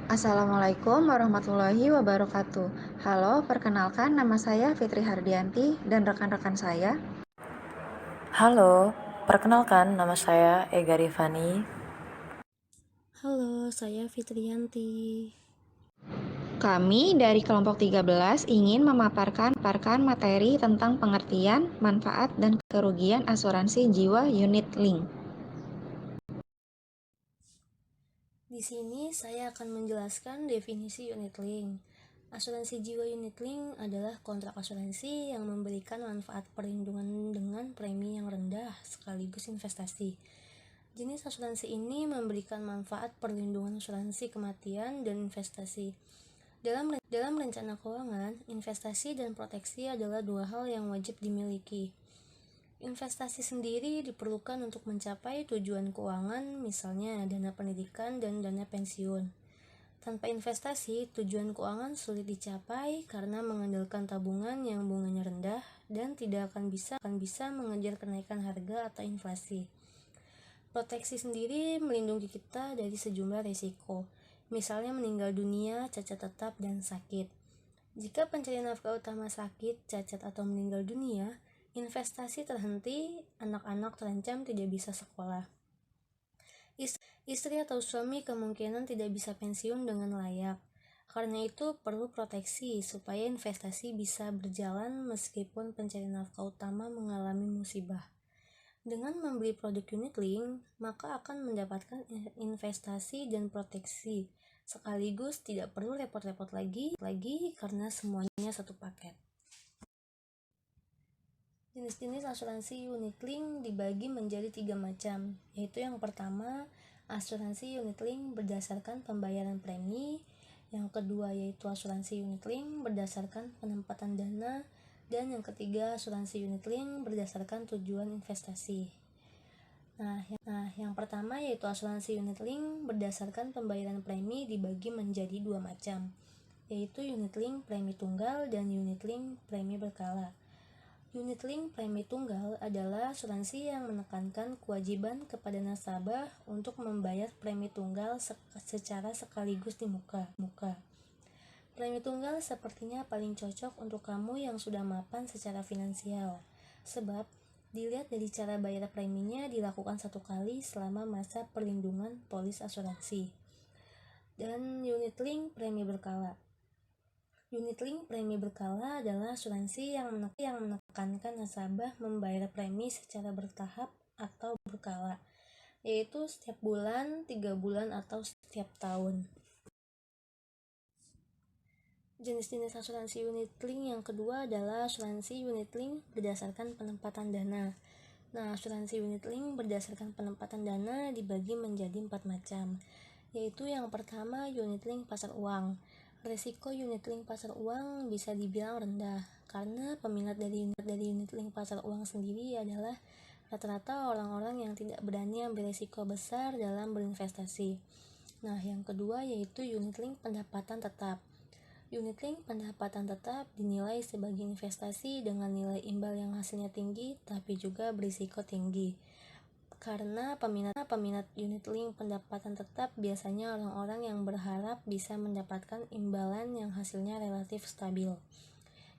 Assalamualaikum warahmatullahi wabarakatuh. Halo, perkenalkan nama saya Fitri Hardianti dan rekan-rekan saya. Halo, perkenalkan nama saya Ega Rifani. Halo, saya Fitriyanti. Kami dari kelompok 13 ingin memaparkan materi tentang pengertian, manfaat, dan kerugian asuransi jiwa unit link. Di sini saya akan menjelaskan definisi unit link. Asuransi jiwa unit link adalah kontrak asuransi yang memberikan manfaat perlindungan dengan premi yang rendah sekaligus investasi. Jenis asuransi ini memberikan manfaat perlindungan asuransi kematian dan investasi. Dalam rencana keuangan, investasi dan proteksi adalah dua hal yang wajib dimiliki. Investasi sendiri diperlukan untuk mencapai tujuan keuangan, misalnya dana pendidikan dan dana pensiun. Tanpa investasi, tujuan keuangan sulit dicapai karena mengandalkan tabungan yang bunganya rendah dan tidak akan bisa mengejar kenaikan harga atau inflasi. Proteksi sendiri melindungi kita dari sejumlah risiko, misalnya meninggal dunia, cacat tetap, dan sakit. Jika pencari nafkah utama sakit, cacat, atau meninggal dunia, investasi terhenti, anak-anak terancam tidak bisa sekolah. Istri atau suami kemungkinan tidak bisa pensiun dengan layak. Karena itu perlu proteksi supaya investasi bisa berjalan meskipun pencari nafkah utama mengalami musibah. Dengan membeli produk unit link, maka akan mendapatkan investasi dan proteksi. Sekaligus tidak perlu repot-repot lagi karena semuanya satu paket. Jenis-jenis asuransi unit link dibagi menjadi 3 macam, yaitu yang pertama, asuransi unit link berdasarkan pembayaran premi, yang kedua yaitu asuransi unit link berdasarkan penempatan dana, dan yang ketiga asuransi unit link berdasarkan tujuan investasi. Nah, yang pertama yaitu asuransi unit link berdasarkan pembayaran premi dibagi menjadi 2 macam, yaitu unit link premi tunggal dan unit link premi berkala. Unit link premi tunggal adalah asuransi yang menekankan kewajiban kepada nasabah untuk membayar premi tunggal secara sekaligus di muka. Premi tunggal sepertinya paling cocok untuk kamu yang sudah mapan secara finansial, sebab dilihat dari cara bayar preminya dilakukan 1 kali selama masa perlindungan polis asuransi. Dan unit link premi berkala. Unit link premi berkala adalah asuransi yang menekankan nasabah membayar premi secara bertahap atau berkala, yaitu setiap bulan, 3 bulan, atau setiap tahun. Jenis-jenis asuransi unit link yang kedua adalah asuransi unit link berdasarkan penempatan dana. Nah, asuransi unit link berdasarkan penempatan dana dibagi menjadi 4 macam, yaitu yang pertama unit link pasar uang. Risiko unit link pasar uang bisa dibilang rendah karena peminat dari unit link pasar uang sendiri adalah rata-rata orang-orang yang tidak berani ambil risiko besar dalam berinvestasi. Nah, yang kedua yaitu unit link pendapatan tetap. Unit link pendapatan tetap dinilai sebagai investasi dengan nilai imbal yang hasilnya tinggi tapi juga berisiko tinggi. Karena peminat unit link pendapatan tetap biasanya orang-orang yang berharap bisa mendapatkan imbalan yang hasilnya relatif stabil.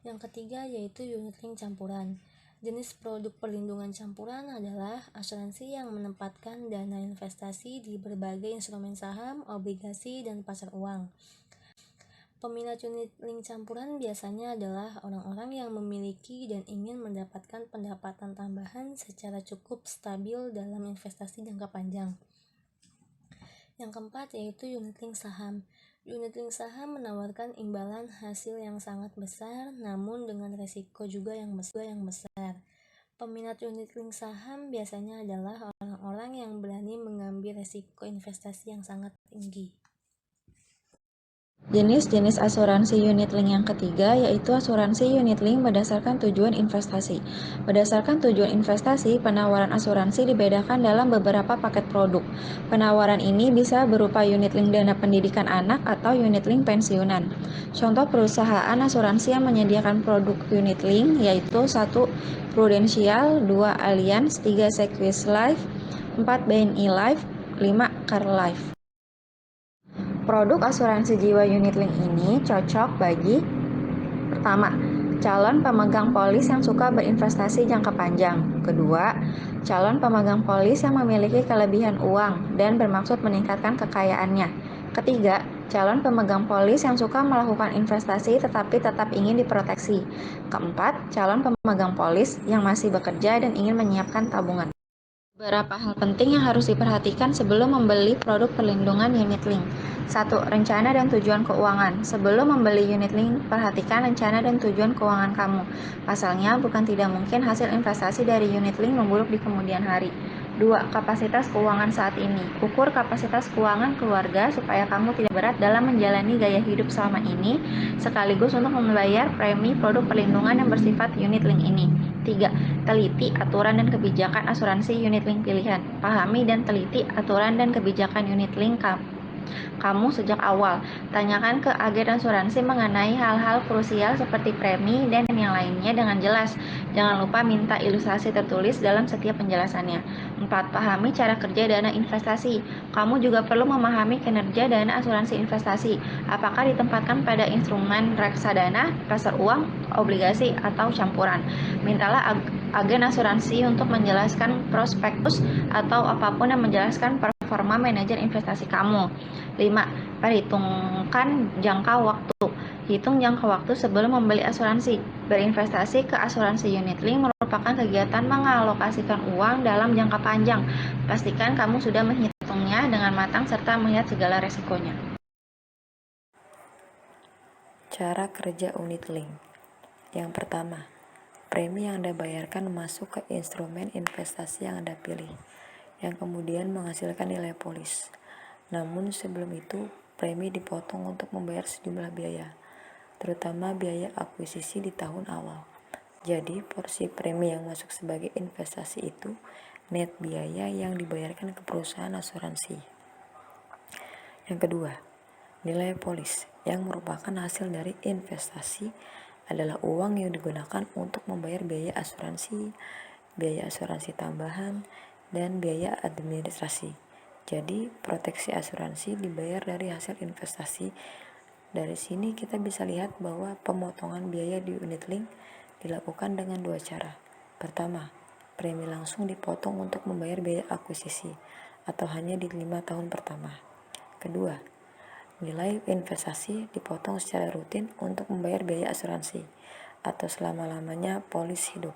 Yang ketiga yaitu unit link campuran. Jenis produk perlindungan campuran adalah asuransi yang menempatkan dana investasi di berbagai instrumen saham, obligasi, dan pasar uang. Peminat unit link campuran biasanya adalah orang-orang yang memiliki dan ingin mendapatkan pendapatan tambahan secara cukup stabil dalam investasi jangka panjang. Yang keempat yaitu unit link saham. Unit link saham menawarkan imbalan hasil yang sangat besar namun dengan resiko juga yang besar. Peminat unit link saham biasanya adalah orang-orang yang berani mengambil resiko investasi yang sangat tinggi. Jenis-jenis asuransi unit link yang ketiga yaitu asuransi unit link berdasarkan tujuan investasi. Berdasarkan tujuan investasi, penawaran asuransi dibedakan dalam beberapa paket produk. Penawaran ini bisa berupa unit link dana pendidikan anak atau unit link pensiunan. Contoh perusahaan asuransi yang menyediakan produk unit link yaitu 1. Prudential, 2. Allianz, 3. Sequis Life, 4. BNI Life, 5. Car Life. Produk asuransi jiwa unit link ini cocok bagi pertama, calon pemegang polis yang suka berinvestasi jangka panjang. Kedua, calon pemegang polis yang memiliki kelebihan uang dan bermaksud meningkatkan kekayaannya. Ketiga, calon pemegang polis yang suka melakukan investasi tetapi tetap ingin diproteksi. Keempat, calon pemegang polis yang masih bekerja dan ingin menyiapkan tabungan. Beberapa hal penting yang harus diperhatikan sebelum membeli produk perlindungan unit link. 1. Rencana dan tujuan keuangan. Sebelum membeli unit link, perhatikan rencana dan tujuan keuangan kamu. Pasalnya, bukan tidak mungkin hasil investasi dari unit link memburuk di kemudian hari. 2. Kapasitas keuangan saat ini. Ukur kapasitas keuangan keluarga supaya kamu tidak berat dalam menjalani gaya hidup selama ini, sekaligus untuk membayar premi produk perlindungan yang bersifat unit link ini. 3. Teliti aturan dan kebijakan asuransi unit link pilihan. Pahami dan teliti aturan dan kebijakan unit link kamu sejak awal. Tanyakan ke agen asuransi mengenai hal-hal krusial seperti premi dan yang lainnya dengan jelas. Jangan lupa minta ilustrasi tertulis dalam setiap penjelasannya. 4. Pahami cara kerja dana investasi. Kamu juga perlu memahami kinerja dana asuransi investasi. Apakah ditempatkan pada instrumen reksadana, pasar uang, obligasi, atau campuran. Mintalah agen asuransi untuk menjelaskan prospektus atau apapun yang menjelaskan performa manajer investasi kamu. 5. Perhitungkan jangka waktu. Hitung jangka waktu sebelum membeli asuransi. Berinvestasi ke asuransi unit link merupakan kegiatan mengalokasikan uang dalam jangka panjang. Pastikan kamu sudah menghitungnya dengan matang serta melihat segala resikonya. Cara kerja unit link. Yang pertama, premi yang Anda bayarkan masuk ke instrumen investasi yang Anda pilih, yang kemudian menghasilkan nilai polis. Namun sebelum itu, premi dipotong untuk membayar sejumlah biaya, terutama biaya akuisisi di tahun awal. Jadi, porsi premi yang masuk sebagai investasi itu net biaya yang dibayarkan ke perusahaan asuransi. Yang kedua, nilai polis yang merupakan hasil dari investasi adalah uang yang digunakan untuk membayar biaya asuransi tambahan, dan biaya administrasi. Jadi, proteksi asuransi dibayar dari hasil investasi. Dari sini kita bisa lihat bahwa pemotongan biaya di unit link dilakukan dengan dua cara. Pertama, premi langsung dipotong untuk membayar biaya akuisisi atau hanya di 5 tahun pertama. Kedua, nilai investasi dipotong secara rutin untuk membayar biaya asuransi atau selama-lamanya polis hidup.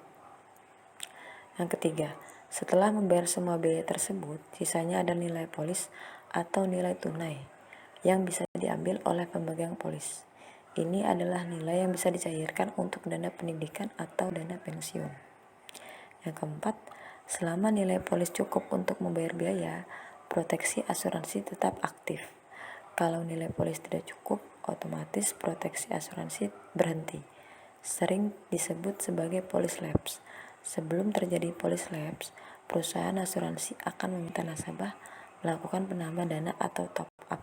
Yang ketiga, setelah membayar semua biaya tersebut, sisanya ada nilai polis atau nilai tunai yang bisa diambil oleh pemegang polis. Ini adalah nilai yang bisa dicairkan untuk dana pendidikan atau dana pensiun. Yang keempat, selama nilai polis cukup untuk membayar biaya, proteksi asuransi tetap aktif. Kalau nilai polis tidak cukup, otomatis proteksi asuransi berhenti. Sering disebut sebagai polis lapse. Sebelum terjadi polis lapse, perusahaan asuransi akan meminta nasabah melakukan penambah dana atau top up,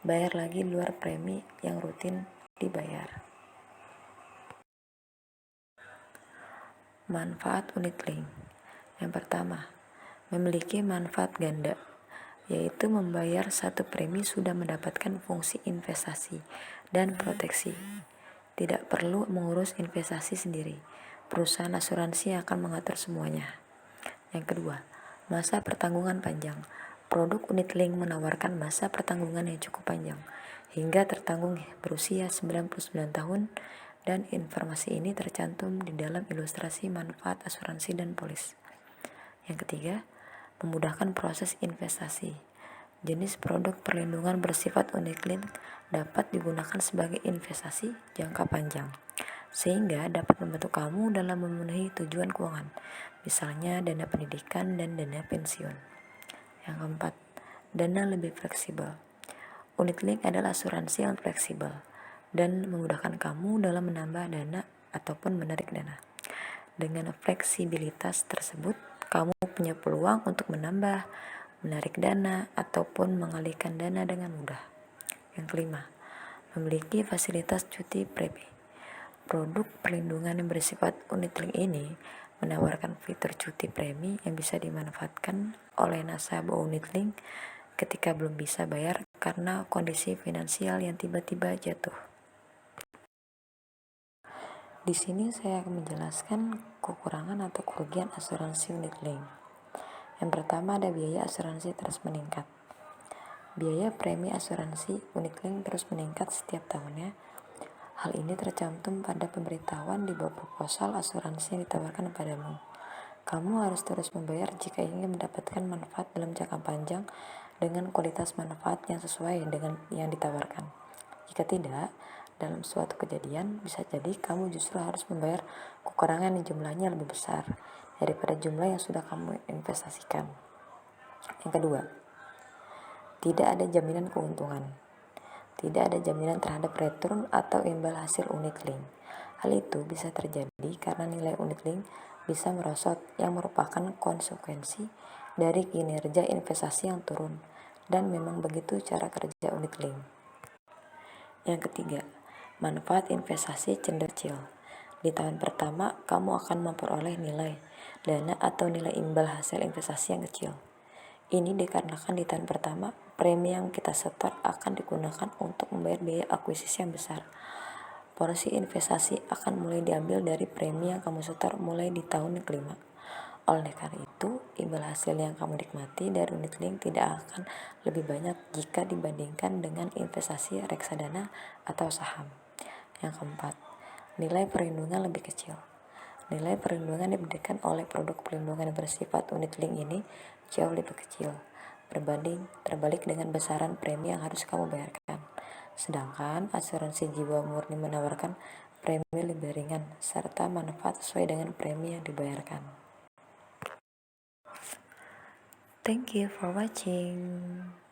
bayar lagi luar premi yang rutin dibayar. Manfaat unit link. Yang pertama, memiliki manfaat ganda, yaitu membayar satu premi sudah mendapatkan fungsi investasi dan proteksi. Tidak perlu mengurus investasi sendiri. Perusahaan asuransi akan mengatur semuanya. Yang kedua, masa pertanggungan panjang. Produk unit link menawarkan masa pertanggungan yang cukup panjang, hingga tertanggung berusia 99 tahun, dan informasi ini tercantum di dalam ilustrasi manfaat asuransi dan polis. Yang ketiga, memudahkan proses investasi. Jenis produk perlindungan bersifat unit link dapat digunakan sebagai investasi jangka panjang, sehingga dapat membantu kamu dalam memenuhi tujuan keuangan, misalnya dana pendidikan dan dana pensiun. Yang keempat, dana lebih fleksibel. Unit link adalah asuransi yang fleksibel dan memudahkan kamu dalam menambah dana ataupun menarik dana. Dengan fleksibilitas tersebut, kamu punya peluang untuk menambah, menarik dana, ataupun mengalihkan dana dengan mudah. Yang kelima, memiliki fasilitas cuti premi. Produk perlindungan yang bersifat unit link ini menawarkan fitur cuti premi yang bisa dimanfaatkan oleh nasabah unit link ketika belum bisa bayar karena kondisi finansial yang tiba-tiba jatuh. Di sini saya akan menjelaskan kekurangan atau kerugian asuransi unit link. Yang pertama ada biaya asuransi terus meningkat. Biaya premi asuransi unit link terus meningkat setiap tahunnya. Hal ini tercantum pada pemberitahuan di bawah proposal asuransi yang ditawarkan padamu. Kamu harus terus membayar jika ingin mendapatkan manfaat dalam jangka panjang dengan kualitas manfaat yang sesuai dengan yang ditawarkan. Jika tidak, dalam suatu kejadian bisa jadi kamu justru harus membayar kekurangan yang jumlahnya lebih besar daripada jumlah yang sudah kamu investasikan. Yang kedua, tidak ada jaminan keuntungan. Tidak ada jaminan terhadap return atau imbal hasil unit link. Hal itu bisa terjadi karena nilai unit link bisa merosot yang merupakan konsekuensi dari kinerja investasi yang turun, dan memang begitu cara kerja unit link. Yang ketiga, manfaat investasi cenderung kecil. Di tahun pertama, kamu akan memperoleh nilai dana atau nilai imbal hasil investasi yang kecil. Ini dikarenakan di tahun pertama, premi yang kita setor akan digunakan untuk membayar biaya akuisisi yang besar. Porsi investasi akan mulai diambil dari premi yang kamu setor mulai di tahun kelima. Oleh karena itu, imbal hasil yang kamu nikmati dari unit link tidak akan lebih banyak jika dibandingkan dengan investasi reksadana atau saham. Yang keempat, nilai perlindungan lebih kecil. Nilai perlindungan diberikan oleh produk perlindungan bersifat unit link ini jauh lebih kecil terbalik dengan besaran premi yang harus kamu bayarkan. Sedangkan asuransi jiwa murni menawarkan premi lebih ringan serta manfaat sesuai dengan premi yang dibayarkan. Thank you for watching.